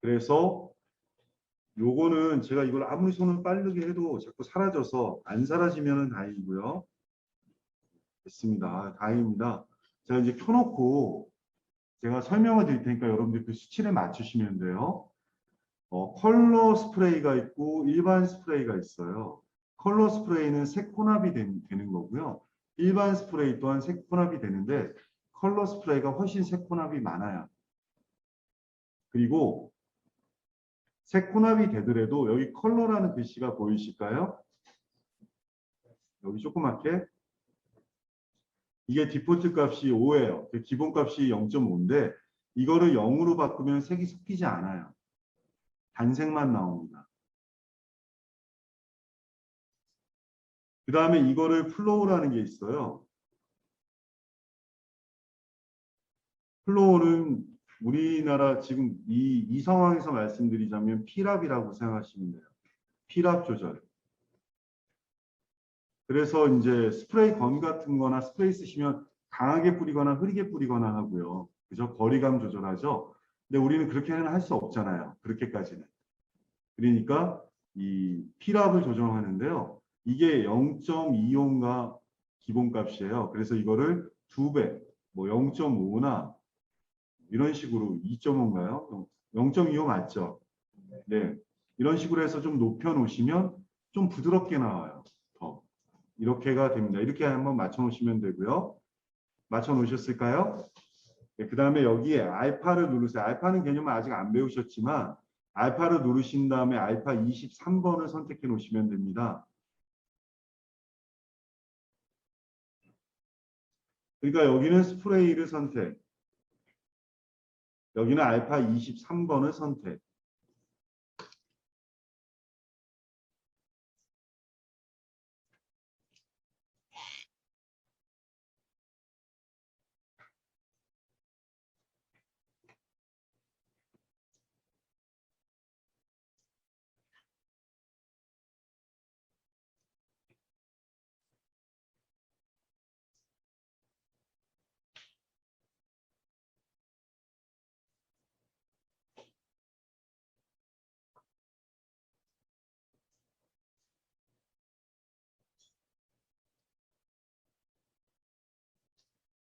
그래서 요거는 제가 이걸 아무리 손을 빠르게 해도 자꾸 사라져서 안 사라지면 다행이고요. 됐습니다. 다행입니다. 제가 이제 켜놓고 제가 설명을 드릴 테니까 여러분들 그 수치를 맞추시면 돼요. 컬러 스프레이가 있고 일반 스프레이가 있어요. 컬러 스프레이는 색 혼합이 되는 거고요. 일반 스프레이 또한 색 혼합이 되는데 컬러 스프레이가 훨씬 색 혼합이 많아요. 그리고 색 혼합이 되더라도 여기 컬러라는 글씨가 보이실까요? 여기 조그맣게. 이게 디폴트 값이 5예요. 기본 값이 0.5인데 이거를 0으로 바꾸면 색이 섞이지 않아요. 단색만 나옵니다. 그 다음에 이거를 플로우라는 게 있어요. 플로우는 우리나라 지금 이 상황에서 말씀드리자면 피랍이라고 생각하시면 돼요. 피랍 조절. 그래서 이제 스프레이 건 같은 거나 스프레이 쓰시면 강하게 뿌리거나 흐리게 뿌리거나 하고요. 그죠? 거리감 조절하죠. 근데 우리는 그렇게는 할 수 없잖아요. 그렇게까지는. 그러니까 이 피랍을 조정하는데요. 이게 0.25가 기본값이에요. 그래서 이거를 2배, 뭐 0.5나 이런 식으로 2.5인가요? 0.25 맞죠? 네. 이런 식으로 해서 좀 높여 놓으시면 좀 부드럽게 나와요. 더. 이렇게가 됩니다. 이렇게 한번 맞춰 놓으시면 되고요. 맞춰 놓으셨을까요? 네, 그 다음에 여기에 알파를 누르세요. 알파는 개념을 아직 안 배우셨지만 알파를 누르신 다음에 알파 23번을 선택해 놓으시면 됩니다. 그러니까 여기는 스프레이를 선택. 여기는 알파 23번을 선택.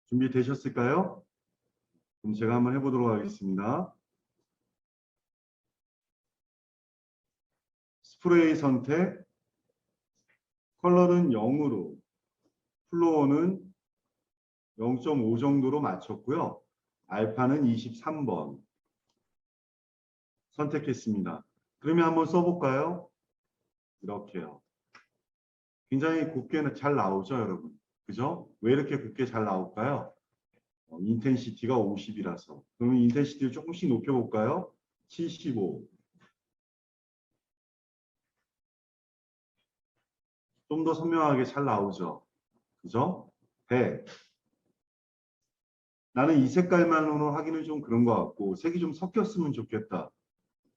준비되셨을까요? 그럼 제가 한번 해보도록 하겠습니다. 스프레이 선택, 컬러는 0으로, 플로어는 0.5 정도로 맞췄고요. 알파는 23번 선택했습니다. 그러면 한번 써볼까요? 이렇게요. 굉장히 곱게 잘 나오죠, 여러분? 그죠? 왜 이렇게 곱게 잘 나올까요? 인텐시티가 50이라서. 그러면 인텐시티를 조금씩 높여볼까요? 75. 좀 더 선명하게 잘 나오죠? 그죠? 100. 나는 이 색깔만으로 하기는 좀 그런 것 같고 색이 좀 섞였으면 좋겠다.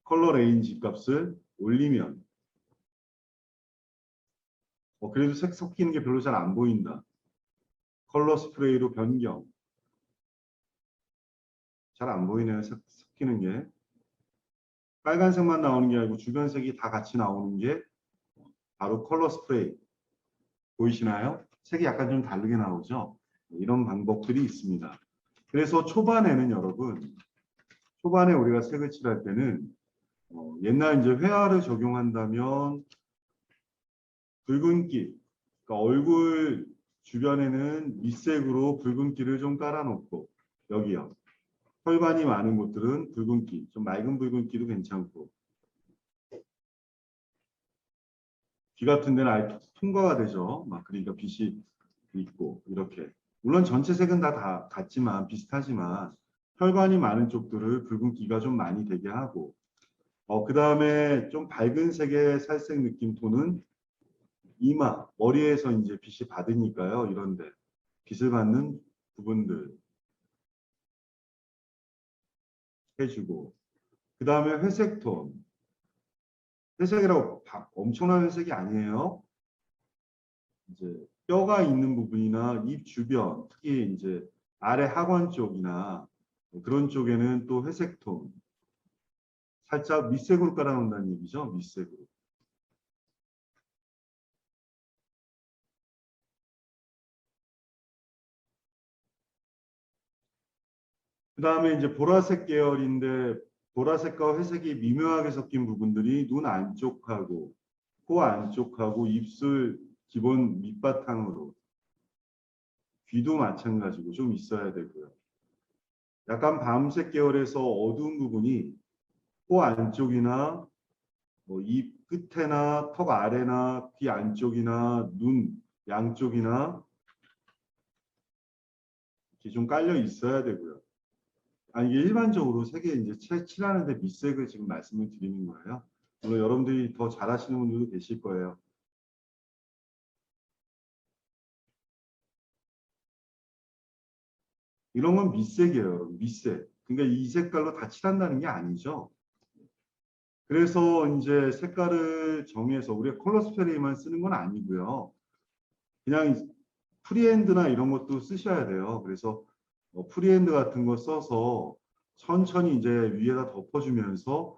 컬러 레인지 값을 올리면 그래도 색 섞이는 게 별로 잘 안 보인다. 컬러 스프레이로 변경. 잘 안 보이네요. 색 섞이는 게. 빨간색만 나오는 게 아니고 주변 색이 다 같이 나오는 게 바로 컬러 스프레이. 보이시나요? 색이 약간 좀 다르게 나오죠? 이런 방법들이 있습니다. 그래서 초반에는 여러분, 초반에 우리가 색을 칠할 때는 옛날 이제 회화를 적용한다면 붉은기, 그러니까 얼굴 주변에는 밑색으로 붉은기를 좀 깔아놓고 여기요. 혈관이 많은 곳들은 붉은기, 좀 맑은 붉은기도 괜찮고 귀 같은 데는 아예 통과가 되죠. 막 그러니까 빛이 있고 이렇게. 물론 전체 색은 다 같지만 비슷하지만 혈관이 많은 쪽들을 붉은기가 좀 많이 되게 하고 그 다음에 좀 밝은 색의 살색 느낌 톤은 이마, 머리에서 이제 빛이 받으니까요. 이런데 빛을 받는 부분들 해주고 그 다음에 회색 톤. 회색이라고 엄청난 회색이 아니에요. 이제 뼈가 있는 부분이나 입 주변, 특히 이제 아래 하관 쪽이나 그런 쪽에는 또 회색 톤 살짝 밑색으로 깔아놓는다는 얘기죠. 밑색으로. 그 다음에 이제 보라색 계열인데 보라색과 회색이 미묘하게 섞인 부분들이 눈 안쪽하고 코 안쪽하고 입술 기본 밑바탕으로 귀도 마찬가지고 좀 있어야 되고요. 약간 밤색 계열에서 어두운 부분이 코 안쪽이나 뭐 입 끝에나 턱 아래나 귀 안쪽이나 눈 양쪽이나 이렇게 좀 깔려 있어야 되고요. 이게 일반적으로 색에 이제 칠하는데 밑색을 지금 말씀을 드리는 거예요. 물론 여러분들이 더 잘하시는 분들도 계실 거예요. 이런 건 밑색이에요, 여러분. 밑색. 그러니까 이 색깔로 다 칠한다는 게 아니죠. 그래서 이제 색깔을 정해서 우리가 컬러 스프레이만 쓰는 건 아니고요. 그냥 프리핸드나 이런 것도 쓰셔야 돼요. 그래서 프리핸드 같은 거 써서 천천히 이제 위에다 덮어주면서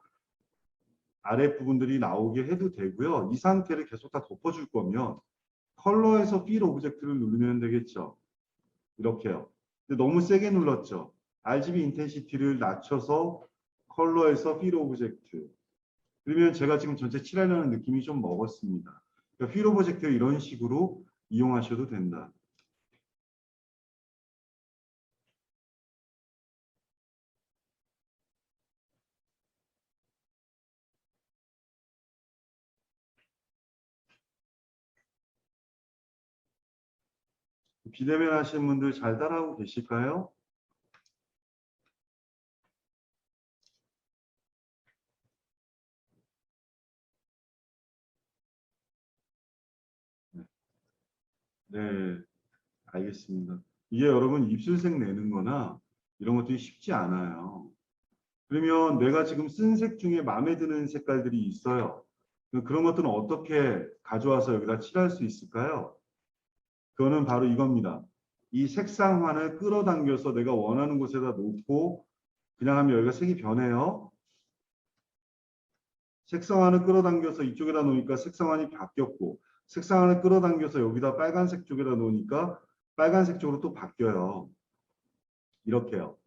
아랫부분들이 나오게 해도 되고요. 이 상태를 계속 다 덮어줄 거면 컬러에서 필 오브젝트를 누르면 되겠죠. 이렇게요. 근데 너무 세게 눌렀죠. RGB 인텐시티를 낮춰서 컬러에서 필 오브젝트. 그러면 제가 지금 전체 칠하려는 느낌이 좀 먹었습니다. 그러니까 필 오브젝트를 이런 식으로 이용하셔도 된다. 비대면 하시는 분들 잘 따라하고 계실까요? 네, 알겠습니다. 이게 여러분 입술색 내는 거나 이런 것들이 쉽지 않아요. 그러면 내가 지금 쓴 색 중에 마음에 드는 색깔들이 있어요. 그런 것들은 어떻게 가져와서 여기다 칠할 수 있을까요? 그거는 바로 이겁니다. 이 색상환을 끌어당겨서 내가 원하는 곳에다 놓고 그냥 하면 여기가 색이 변해요. 색상환을 끌어당겨서 이쪽에다 놓으니까 색상환이 바뀌었고 색상환을 끌어당겨서 여기다 빨간색 쪽에다 놓으니까 빨간색 쪽으로 또 바뀌어요. 이렇게요.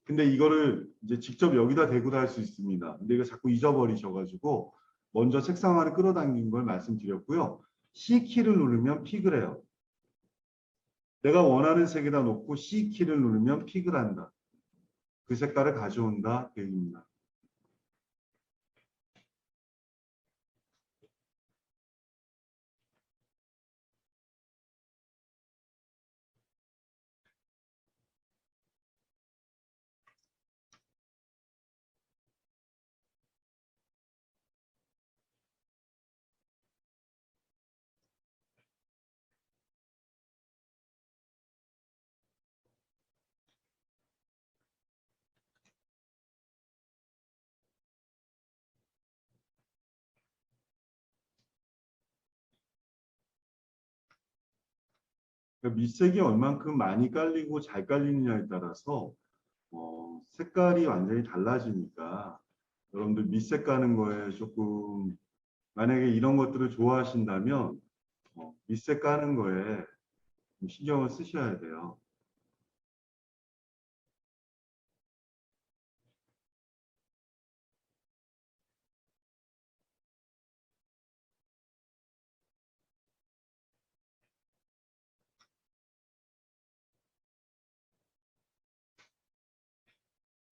근데 이거를 이제 직접 여기다 대고도 할 수 있습니다. 근데 이거 자꾸 잊어버리셔가지고 먼저 색상화를 끌어당긴 걸 말씀드렸고요. C키를 누르면 픽을 해요. 내가 원하는 색에다 놓고 C키를 누르면 픽을 한다. 그 색깔을 가져온다. 그 얘기입니다. 그러니까 밑색이 얼만큼 많이 깔리고 잘 깔리느냐에 따라서 색깔이 완전히 달라지니까 여러분들 밑색 까는 거에 조금 만약에 이런 것들을 좋아하신다면 밑색 까는 거에 좀 신경을 쓰셔야 돼요.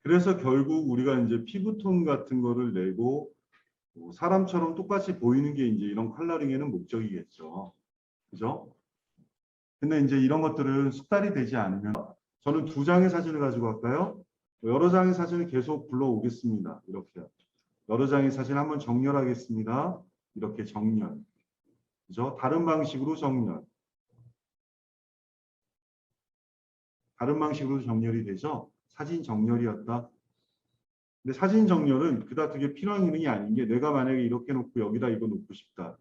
그래서 결국 우리가 이제 피부톤 같은 거를 내고 사람처럼 똑같이 보이는 게 이제 이런 컬러링에는 목적이겠죠. 그죠? 근데 이제 이런 것들은 숙달이 되지 않으면 저는 두 장의 사진을 가지고 갈까요? 여러 장의 사진을 계속 불러오겠습니다. 이렇게요. 여러 장의 사진 한번 정렬하겠습니다. 이렇게 정렬. 그죠? 다른 방식으로 정렬. 다른 방식으로 정렬이 되죠? 사진 정렬이었다. 근데 사진 정렬은 그닥 되게 필요한 기능이 아닌 게 내가 만약에 이렇게 놓고 여기다 이거 놓고 싶다.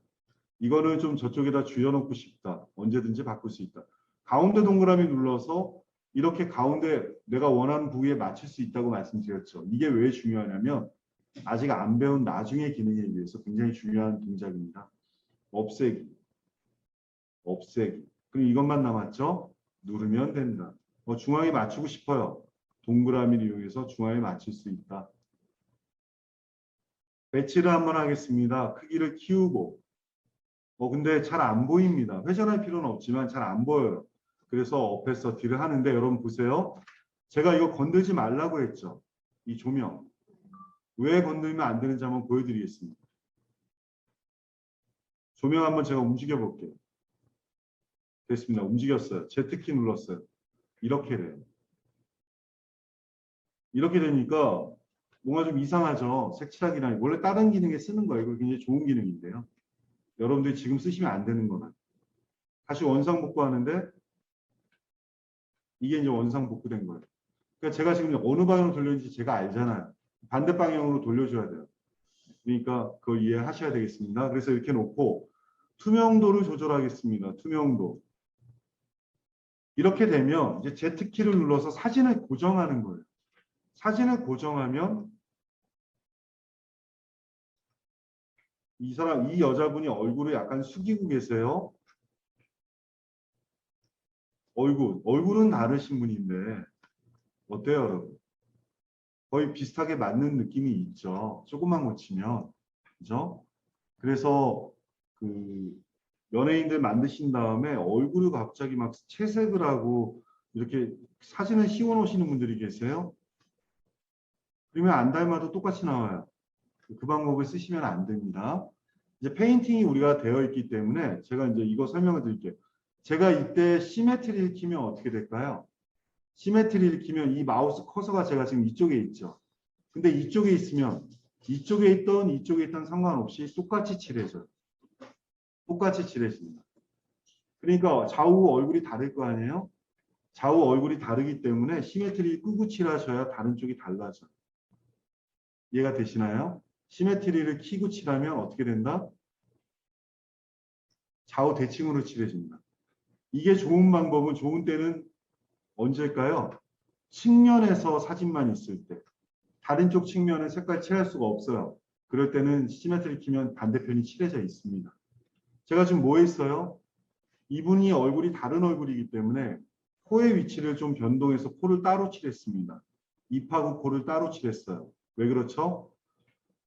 이거는 좀 저쪽에다 줄여놓고 싶다. 언제든지 바꿀 수 있다. 가운데 동그라미 눌러서 이렇게 가운데 내가 원하는 부위에 맞출 수 있다고 말씀드렸죠. 이게 왜 중요하냐면 아직 안 배운 나중의 기능에 의해서 굉장히 중요한 동작입니다. 없애기, 없애기. 그럼 이것만 남았죠? 누르면 된다. 중앙에 맞추고 싶어요. 동그라미를 이용해서 중앙에 맞출 수 있다. 배치를 한번 하겠습니다. 크기를 키우고. 근데 잘 안 보입니다. 회전할 필요는 없지만 잘 안 보여요. 그래서 어패서티를 하는데 여러분 보세요. 제가 이거 건들지 말라고 했죠. 이 조명. 왜 건들면 안 되는지 한번 보여드리겠습니다. 조명 한번 제가 움직여 볼게요. 됐습니다. 움직였어요. Z키 눌렀어요. 이렇게 돼요. 이렇게 되니까 뭔가 좀 이상하죠. 색칠하기랑 원래 다른 기능에 쓰는 거예요. 이거 굉장히 좋은 기능인데요. 여러분들이 지금 쓰시면 안 되는 거는. 다시 원상 복구하는데 이게 이제 원상 복구된 거예요. 그러니까 제가 지금 어느 방향으로 돌렸는지 제가 알잖아요. 반대 방향으로 돌려줘야 돼요. 그러니까 그걸 이해하셔야 되겠습니다. 그래서 이렇게 놓고 투명도를 조절하겠습니다. 투명도. 이렇게 되면 이제 Z키를 눌러서 사진을 고정하는 거예요. 사진을 고정하면 이 여자분이 얼굴을 약간 숙이고 계세요. 얼굴은 다르신 분인데 어때요, 여러분? 거의 비슷하게 맞는 느낌이 있죠. 조금만 고치면. 그죠? 그래서 그 연예인들 만드신 다음에 얼굴을 갑자기 막 채색을 하고 이렇게 사진을 씌워 놓으시는 분들이 계세요. 그러면 안 닮아도 똑같이 나와요. 그 방법을 쓰시면 안 됩니다. 이제 페인팅이 우리가 되어 있기 때문에 제가 이제 이거 설명을 드릴게요. 제가 이때 시메트리를 키면 어떻게 될까요? 시메트리를 키면 이 마우스 커서가 제가 지금 이쪽에 있죠. 근데 이쪽에 있으면 이쪽에 있던 상관없이 똑같이 칠해져요. 똑같이 칠해집니다. 그러니까 좌우 얼굴이 다를 거 아니에요? 좌우 얼굴이 다르기 때문에 시메트리 끄고 칠하셔야 다른 쪽이 달라져요. 이해가 되시나요? 시메트리를 켜고 칠하면 어떻게 된다? 좌우 대칭으로 칠해집니다. 이게 좋은 방법은 좋은 때는 언제일까요? 측면에서 사진만 있을 때. 다른 쪽 측면은 색깔 칠할 수가 없어요. 그럴 때는 시메트리 키면 반대편이 칠해져 있습니다. 제가 지금 뭐 했어요? 이분이 얼굴이 다른 얼굴이기 때문에 코의 위치를 좀 변동해서 코를 따로 칠했습니다. 입하고 코를 따로 칠했어요. 왜 그렇죠?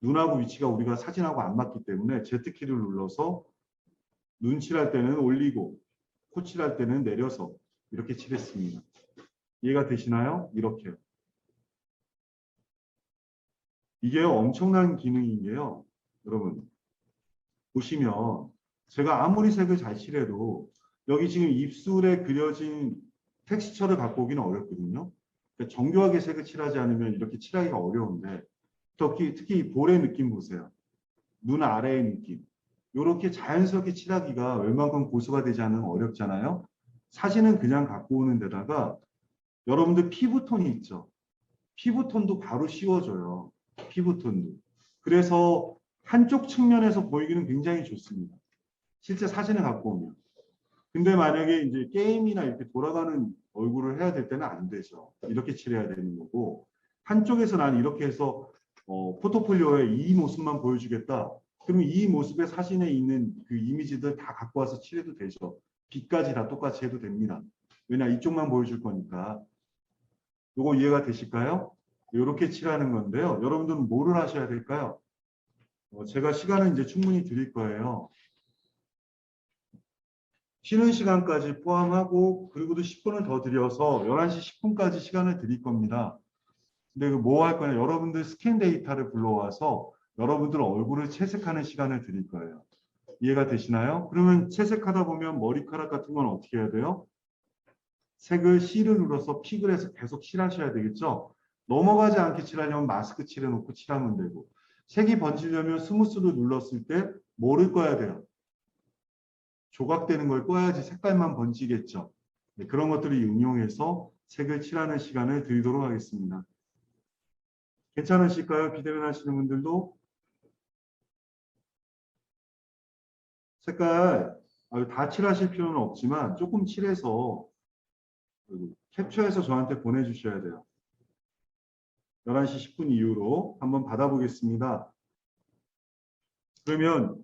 눈하고 위치가 우리가 사진하고 안 맞기 때문에 Z키를 눌러서 눈 칠할 때는 올리고 코 칠할 때는 내려서 이렇게 칠했습니다. 이해가 되시나요? 이렇게요. 이게 엄청난 기능인 게요. 여러분 보시면 제가 아무리 색을 잘 칠해도 여기 지금 입술에 그려진 텍스처를 갖고 오기는 어렵거든요. 그러니까 정교하게 색을 칠하지 않으면 이렇게 칠하기가 어려운데 특히 이 볼의 느낌 보세요. 눈 아래의 느낌. 이렇게 자연스럽게 칠하기가 웬만큼 고수가 되지 않으면 어렵잖아요. 사진은 그냥 갖고 오는 데다가 여러분들 피부톤이 있죠. 피부톤도 바로 씌워줘요. 피부톤도. 그래서 한쪽 측면에서 보이기는 굉장히 좋습니다. 실제 사진을 갖고 오면. 근데 만약에 이제 게임이나 이렇게 돌아가는 얼굴을 해야 될 때는 안 되죠. 이렇게 칠해야 되는 거고. 한쪽에서 나는 이렇게 해서 포트폴리오에 이 모습만 보여주겠다. 그러면 이 모습의 사진에 있는 그 이미지들 다 갖고 와서 칠해도 되죠. 빛까지 다 똑같이 해도 됩니다. 왜냐 이쪽만 보여줄 거니까. 요거 이해가 되실까요? 이렇게 칠하는 건데요. 여러분들은 뭐를 하셔야 될까요? 제가 시간은 이제 충분히 드릴 거예요. 쉬는 시간까지 포함하고 그리고도 10분을 더 드려서 11시 10분까지 시간을 드릴 겁니다. 근데 뭐 할 거냐? 여러분들 스캔 데이터를 불러와서 여러분들 얼굴을 채색하는 시간을 드릴 거예요. 이해가 되시나요? 그러면 채색하다 보면 머리카락 같은 건 어떻게 해야 돼요? 색을 C를 눌러서 픽을 해서 계속 칠하셔야 되겠죠? 넘어가지 않게 칠하려면 마스크 칠해놓고 칠하면 되고 색이 번지려면 스무스를 눌렀을 때 뭐를 꺼야 돼요? 조각되는 걸 꺼야지 색깔만 번지겠죠. 네, 그런 것들을 응용해서 색을 칠하는 시간을 드리도록 하겠습니다. 괜찮으실까요? 비대면 하시는 분들도? 색깔 다 칠하실 필요는 없지만 조금 칠해서 캡처해서 저한테 보내주셔야 돼요. 11시 10분 이후로 한번 받아보겠습니다. 그러면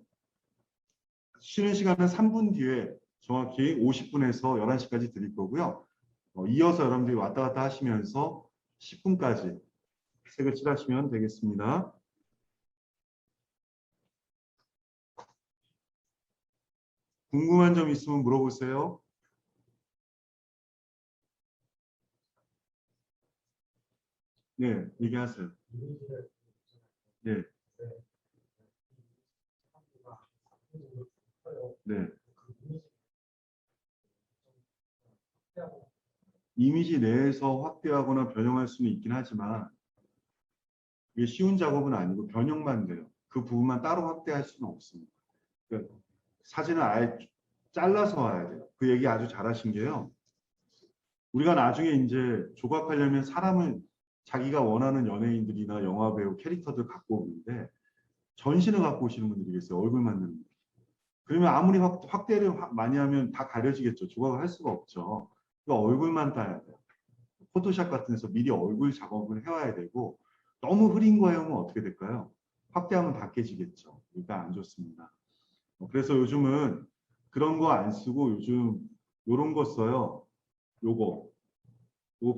쉬는 시간은 3분 뒤에 정확히 50분에서 11시까지 드릴 거고요. 이어서 여러분들이 왔다 갔다 하시면서 10분까지 색을 칠하시면 되겠습니다. 궁금한 점 있으면 물어보세요. 네, 얘기하세요. 네. 네. 이미지 내에서 확대하거나 변형할 수는 있긴 하지만 이게 쉬운 작업은 아니고 변형만 돼요. 그 부분만 따로 확대할 수는 없습니다. 그러니까 사진을 아예 잘라서 와야 돼요. 그 얘기 아주 잘하신 게요. 우리가 나중에 이제 조각하려면 사람을 자기가 원하는 연예인들이나 영화배우 캐릭터들 갖고 오는데 전신을 갖고 오시는 분들이 계세요. 얼굴만 넣는. 그러면 아무리 확대를 많이 하면 다 가려지겠죠. 조각을 할 수가 없죠. 그러니까 얼굴만 따야 돼요. 포토샵 같은 데서 미리 얼굴 작업을 해와야 되고 너무 흐린 거에 하면 어떻게 될까요? 확대하면 다 깨지겠죠. 그러니까 안 좋습니다. 그래서 요즘은 그런 거 안 쓰고 요즘 요런 거 써요. 요거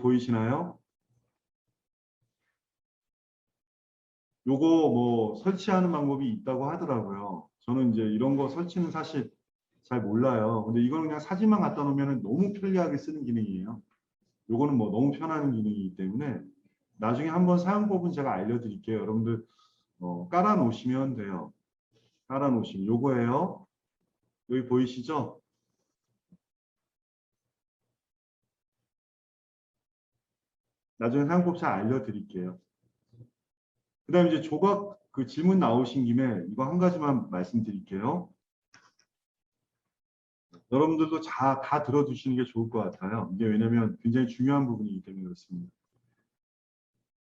보이시나요? 요거 뭐 설치하는 방법이 있다고 하더라고요. 저는 이제 이런 거 설치는 사실 잘 몰라요. 근데 이거는 그냥 사진만 갖다 놓으면 너무 편리하게 쓰는 기능이에요. 요거는 뭐 너무 편한 기능이기 때문에 나중에 한번 사용법은 제가 알려드릴게요. 여러분들 깔아 놓으시면 돼요. 깔아 놓으시면 요거예요. 여기 보이시죠? 나중에 사용법 잘 알려드릴게요. 그 다음에 이제 조각 그 질문 나오신 김에 이거 한 가지만 말씀드릴게요. 여러분들도 다 들어두시는 게 좋을 것 같아요. 이게 왜냐면 굉장히 중요한 부분이기 때문에 그렇습니다.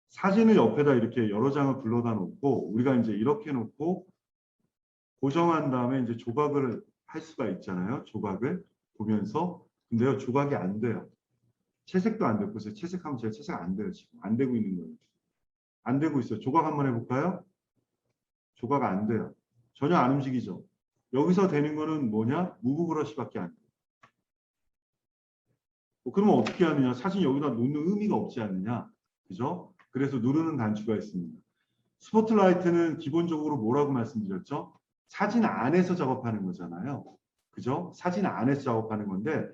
사진을 옆에다 이렇게 여러 장을 불러다 놓고 우리가 이제 이렇게 놓고 고정한 다음에 이제 조각을 할 수가 있잖아요. 조각을 보면서. 근데요, 조각이 안 돼요. 채색도 안 되고 있어요. 채색하면 제가 채색 안 돼요. 지금 안 되고 있는 거예요. 안 되고 있어요. 조각 한번 해볼까요? 조각 안 돼요. 전혀 안 움직이죠. 여기서 되는 거는 뭐냐? 무브 브러쉬밖에 안 돼요. 그러면 어떻게 하느냐? 사진 여기다 놓는 의미가 없지 않느냐? 그죠? 그래서 누르는 단추가 있습니다. 스포트라이트는 기본적으로 뭐라고 말씀드렸죠? 사진 안에서 작업하는 거잖아요. 그죠? 사진 안에서 작업하는 건데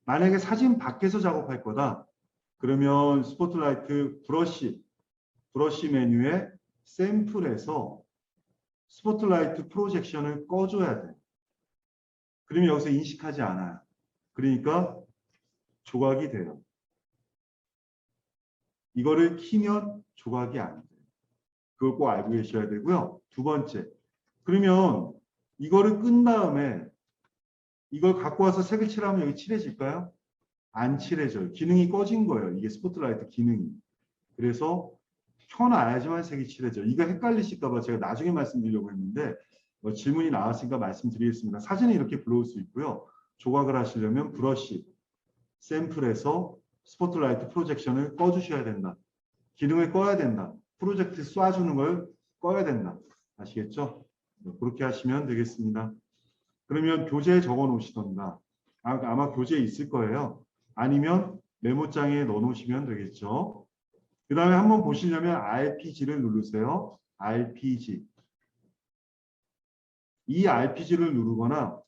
만약에 사진 밖에서 작업할 거다. 그러면 스포트라이트 브러쉬 메뉴에 샘플에서 스포트라이트 프로젝션을 꺼줘야 돼요. 그러면 여기서 인식하지 않아요. 그러니까 조각이 돼요. 이거를 키면 조각이 안 돼요. 그걸 꼭 알고 계셔야 되고요. 두 번째, 그러면 이거를 끈 다음에 이걸 갖고 와서 색을 칠하면 여기 칠해질까요? 안 칠해져요. 기능이 꺼진 거예요. 이게 스포트라이트 기능이. 그래서 켜놔야지만 색이 칠해져요. 이거 헷갈리실까 봐 제가 나중에 말씀드리려고 했는데 질문이 나왔으니까 말씀드리겠습니다. 사진은 이렇게 불러올 수 있고요. 조각을 하시려면 브러쉬, 샘플에서 스포트라이트 프로젝션을 꺼주셔야 된다. 기능을 꺼야 된다. 프로젝트 쏴주는 걸 꺼야 된다. 아시겠죠? 그렇게 하시면 되겠습니다. 그러면 교재에 적어 놓으시던가 아마 교재에 있을 거예요. 아니면 메모장에 넣어 놓으시면 되겠죠. 그 다음에 한번 보시려면 RPG를 누르세요. RPG. 이 RPG를 누르거나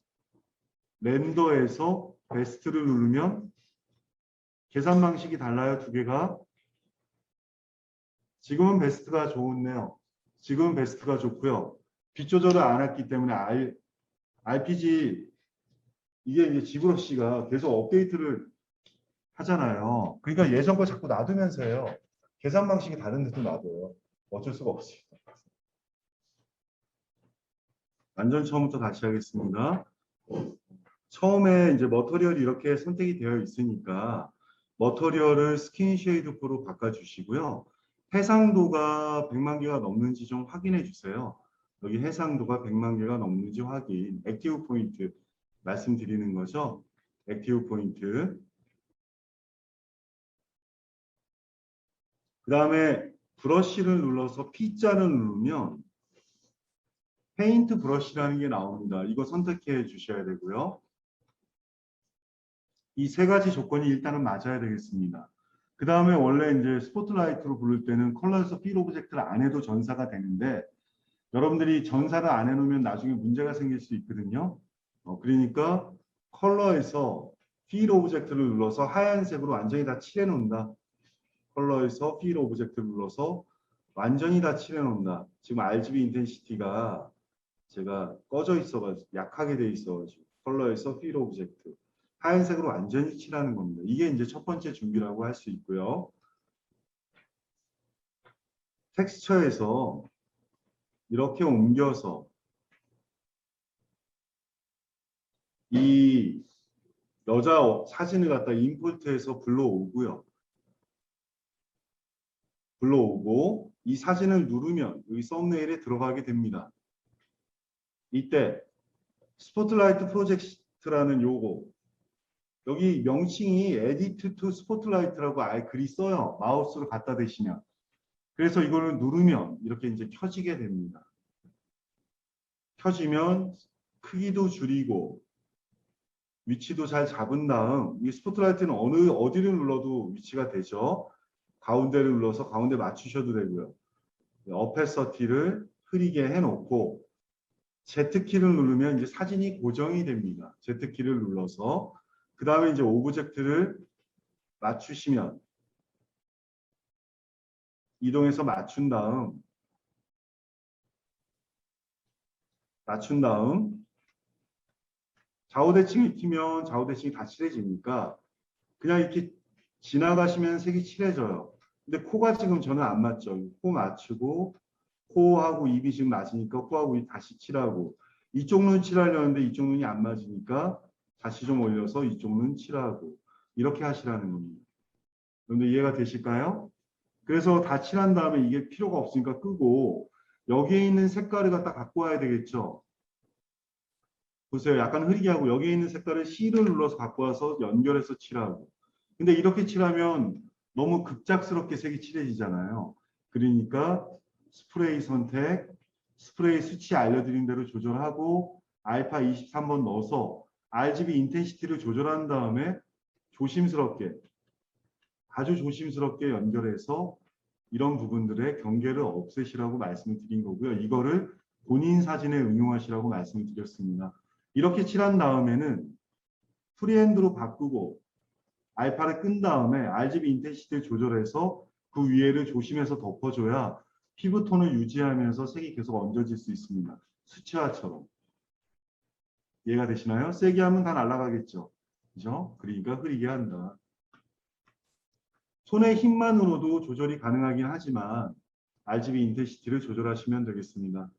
렌더에서 베스트를 누르면 계산 방식이 달라요. 두 개가. 지금은 베스트가 좋네요. 지금은 베스트가 좋고요. 빛 조절을 안 했기 때문에 RPG 이게 이제 지브러시가 계속 업데이트를 하잖아요. 그러니까 예전 거 자꾸 놔두면서요. 계산 방식이 다른 데도 놔둬요. 어쩔 수가 없어요. 완전 처음부터 다시 하겠습니다. 처음에 이제 머터리얼이 이렇게 선택이 되어 있으니까 머터리얼을 스킨 쉐이드 프로 바꿔주시고요. 해상도가 100만 개가 넘는지 좀 확인해 주세요. 여기 해상도가 100만 개가 넘는지 확인. 액티브 포인트 말씀드리는 거죠. 액티브 포인트. 그 다음에 브러쉬를 눌러서 P자를 누르면 페인트 브러쉬라는 게 나옵니다. 이거 선택해 주셔야 되고요. 이 세 가지 조건이 일단은 맞아야 되겠습니다. 그 다음에 원래 이제 스포트라이트로 부를 때는 컬러에서 필 오브젝트를 안 해도 전사가 되는데 여러분들이 전사를 안 해놓으면 나중에 문제가 생길 수 있거든요. 그러니까 컬러에서 필 오브젝트를 눌러서 하얀색으로 완전히 다 칠해 놓는다. 컬러에서 필 오브젝트를 눌러서 완전히 다 칠해 놓는다. 지금 RGB 인텐시티가 제가 꺼져 있어가지고 약하게 돼 있어가지고 컬러에서 필 오브젝트 하얀색으로 완전히 칠하는 겁니다. 이게 이제 첫 번째 준비라고 할 수 있고요. 텍스처에서 이렇게 옮겨서 이 여자 사진을 갖다 임포트해서 불러오고요. 불러오고 이 사진을 누르면 여기 썸네일에 들어가게 됩니다. 이때 스포트라이트 프로젝트라는 요거 여기 명칭이 에디트 투 스포트라이트라고 아예 글이 써요. 마우스로 갖다 대시면. 그래서 이거를 누르면 이렇게 이제 켜지게 됩니다. 켜지면 크기도 줄이고 위치도 잘 잡은 다음 이 스포트라이트는 어디를 눌러도 위치가 되죠. 가운데를 눌러서 가운데 맞추셔도 되고요. 어패서티를 흐리게 해놓고 Z키를 누르면 이제 사진이 고정이 됩니다. Z키를 눌러서 그 다음에 이제 오브젝트를 맞추시면 이동해서 맞춘 다음 좌우대칭을 키면 좌우대칭이 다 칠해지니까 그냥 이렇게 지나가시면 색이 칠해져요. 근데 코가 지금 저는 안 맞죠. 코 맞추고 코하고 입이 지금 맞으니까 코하고 입 다시 칠하고 이쪽 눈 칠하려는데 이쪽 눈이 안 맞으니까 다시 좀 올려서 이쪽 눈 칠하고 이렇게 하시라는 겁니다. 여러분들 이해가 되실까요? 그래서 다 칠한 다음에 이게 필요가 없으니까 끄고 여기에 있는 색깔을 갖다 갖고 와야 되겠죠. 보세요. 약간 흐리게 하고 여기에 있는 색깔을 C를 눌러서 갖고 와서 연결해서 칠하고 근데 이렇게 칠하면 너무 급작스럽게 색이 칠해지잖아요. 그러니까 스프레이 선택, 스프레이 수치 알려드린 대로 조절하고 알파 23번 넣어서 RGB 인텐시티를 조절한 다음에 조심스럽게 아주 조심스럽게 연결해서 이런 부분들의 경계를 없애시라고 말씀을 드린 거고요. 이거를 본인 사진에 응용하시라고 말씀을 드렸습니다. 이렇게 칠한 다음에는 프리핸드로 바꾸고 알파를 끈 다음에 RGB 인텐시티를 조절해서 그 위에를 조심해서 덮어줘야 피부톤을 유지하면서 색이 계속 얹어질 수 있습니다. 수채화처럼. 이해가 되시나요? 세게 하면 다 날아가겠죠. 그죠? 그러니까 흐리게 한다. 손의 힘만으로도 조절이 가능하긴 하지만 RGB 인텐시티를 조절하시면 되겠습니다.